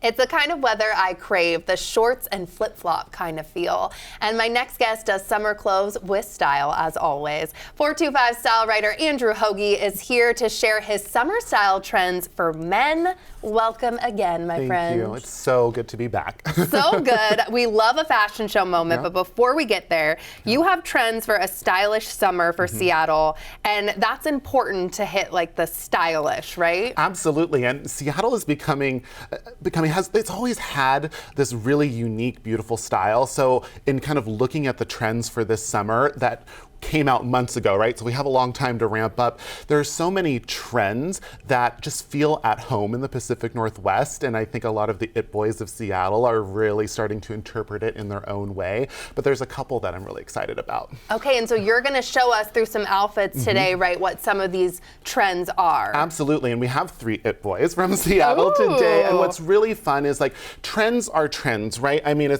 It's the kind of weather I crave, the shorts and flip-flop kind of feel. And my next guest does summer clothes with style, as always. 425 style writer Andrew Hoge is here to share his summer style trends for men. Welcome again, my friend. Thank you. It's so good to be back. So good. We love a fashion show moment, but before we get there, you have trends for a stylish summer for Seattle, and that's important to hit like the stylish, right? Absolutely. And Seattle is it's always had this really unique, beautiful style. So in kind of looking at the trends for this summer that came out months ago, right? So we have a long time to ramp up. There are so many trends that just feel at home in the Pacific Northwest, and I think a lot of the it boys of Seattle are really starting to interpret it in their own way. But there's a couple that I'm really excited about. Okay, and so you're going to show us through some outfits today, right, what some of these trends are. Absolutely, and we have 3 it boys from Seattle today, and what's really fun is like trends are trends, right? I mean,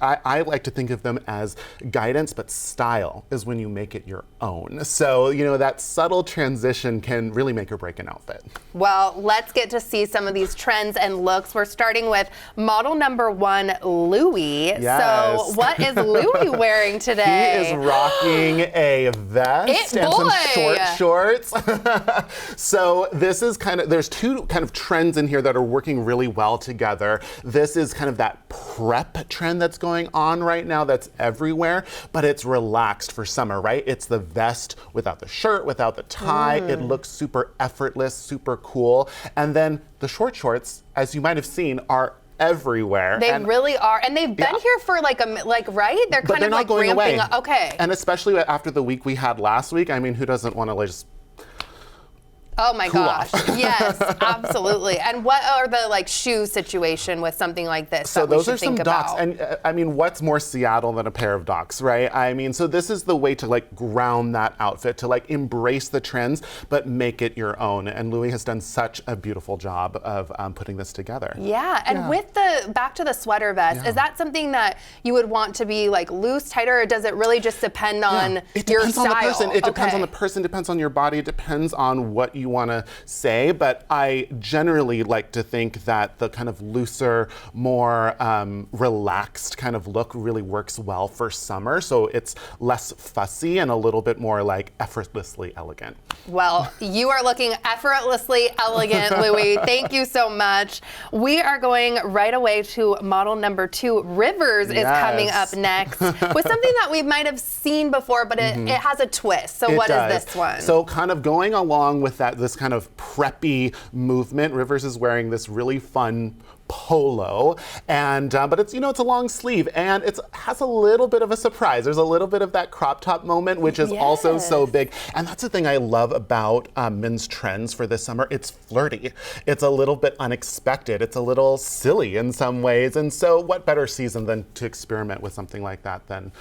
I like to think of them as guidance, but style is when you make it your own. So, you know, that subtle transition can really make or break an outfit. Well, let's get to see some of these trends and looks. We're starting with model number 1, Louis. Yes. So what is Louis wearing today? He is rocking a vest and some short shorts. So this is there's 2 kind of trends in here that are working really well together. This is kind of that prep trend that's going on right now that's everywhere, but it's relaxed for summer, right? It's the vest without the shirt, without the tie. It looks super effortless, super cool. And then the short shorts, as you might have seen, are everywhere. They really are, and they've been here for right? They're but they're not going ramping away. up. Okay. And especially after the week we had last week, I mean, who doesn't want to just Oh my gosh, yes, absolutely. And what are the shoe situation with something like this? So that we those should are some think Docs, about? and I mean, what's more Seattle than a pair of Docs, right? I mean, so this is the way to ground that outfit, to embrace the trends, but make it your own. And Louis has done such a beautiful job of putting this together. Yeah, and with back to the sweater vest, is that something that you would want to be loose, tighter, or does it really just depend on your style? On the person. It depends on the person, depends on your body, it depends on what you want to say, but I generally like to think that the kind of looser, more relaxed kind of look really works well for summer, so it's less fussy and a little bit more effortlessly elegant. Well, you are looking effortlessly elegant, Louis. Thank you so much. We are going right away to model number 2. Rivers is coming up next with something that we might have seen before, but it has a twist. So what is this one? So kind of going along with this kind of preppy movement, Rivers is wearing this really fun polo, and but it's it's a long sleeve, and it has a little bit of a surprise. There's a little bit of that crop top moment, which is also so big, and that's the thing I love about men's trends for this summer. It's flirty, it's a little bit unexpected, it's a little silly in some ways, and so what better season than to experiment with something like that than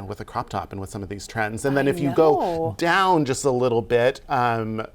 with a crop top and with some of these trends. And then if you go down just a little bit,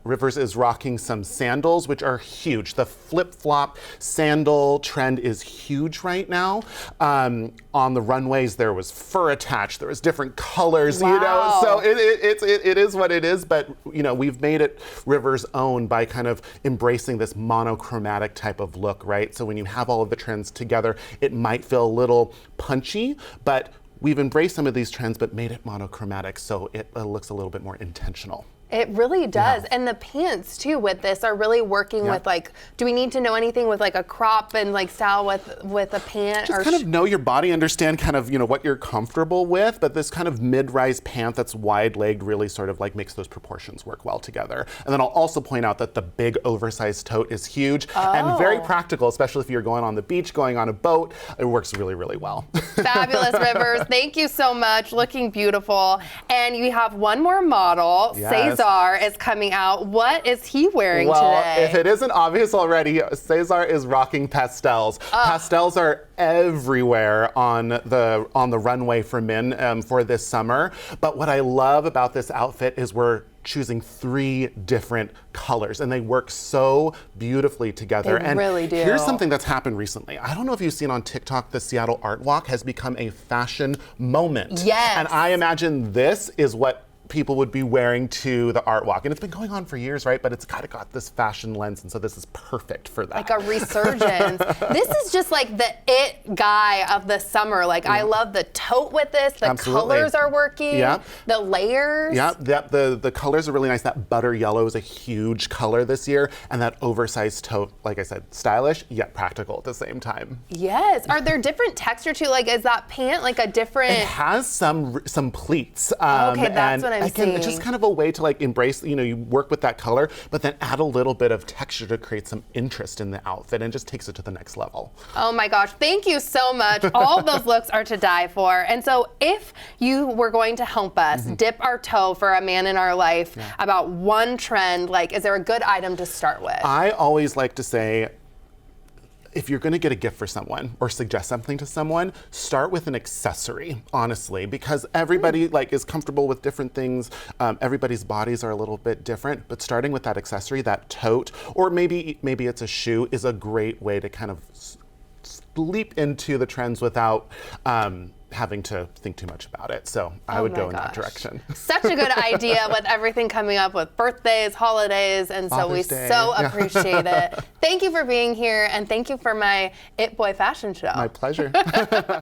Rivers is rocking some sandals, which are huge. The flip-flop sandal trend is huge right now. On the runways, there was fur attached. There was different colors, so it is what it is. But we've made it Rivers' own by kind of embracing this monochromatic type of look, right? So when you have all of the trends together, it might feel a little punchy, but we've embraced some of these trends, but made it monochromatic, so it looks a little bit more intentional. It really does. And the pants too with this are really working with do we need to know anything with a crop and style with a pant? Just kind of know your body, understand kind of, what you're comfortable with, but this kind of mid-rise pant that's wide-legged really sort of makes those proportions work well together. And then I'll also point out that the big oversized tote is huge and very practical, especially if you're going on the beach, going on a boat. It works really, really well. Fabulous, Rivers. Thank you so much. Looking beautiful. And you have one more model. Cesar is coming out. What is he wearing today? Well, if it isn't obvious already, Cesar is rocking pastels. Pastels are everywhere on the runway for men for this summer. But what I love about this outfit is we're choosing 3 different colors, and they work so beautifully together. They really do. Here's something that's happened recently. I don't know if you've seen on TikTok, the Seattle Art Walk has become a fashion moment. Yes. And I imagine this is what people would be wearing to the art walk. And it's been going on for years, right? But it's kind of got this fashion lens, and so this is perfect for that. Like a resurgence. This is just like the it guy of the summer. Like I love the tote with this. The colors are working. Yeah. The layers. Yeah, the colors are really nice. That butter yellow is a huge color this year, and that oversized tote, like I said, stylish yet practical at the same time. Yes. Are there different texture too? Like, is that pant like a different? It has some pleats. Okay, that's and what I'm again, seeing. It's just kind of a way to like embrace, you work with that color, but then add a little bit of texture to create some interest in the outfit, and just takes it to the next level. Oh my gosh, thank you so much. All of those looks are to die for. And so if you were going to help us dip our toe for a man in our life about one trend, like, is there a good item to start with? I always like to say, if you're going to get a gift for someone or suggest something to someone, start with an accessory, honestly, because everybody is comfortable with different things. Everybody's bodies are a little bit different, but starting with that accessory, that tote, or maybe it's a shoe, is a great way to kind of leap into the trends without having to think too much about it. So I would go in that direction. Such a good idea with everything coming up with birthdays, holidays, and so we so appreciate it. Thank you for being here, and thank you for my It Boy fashion show. My pleasure.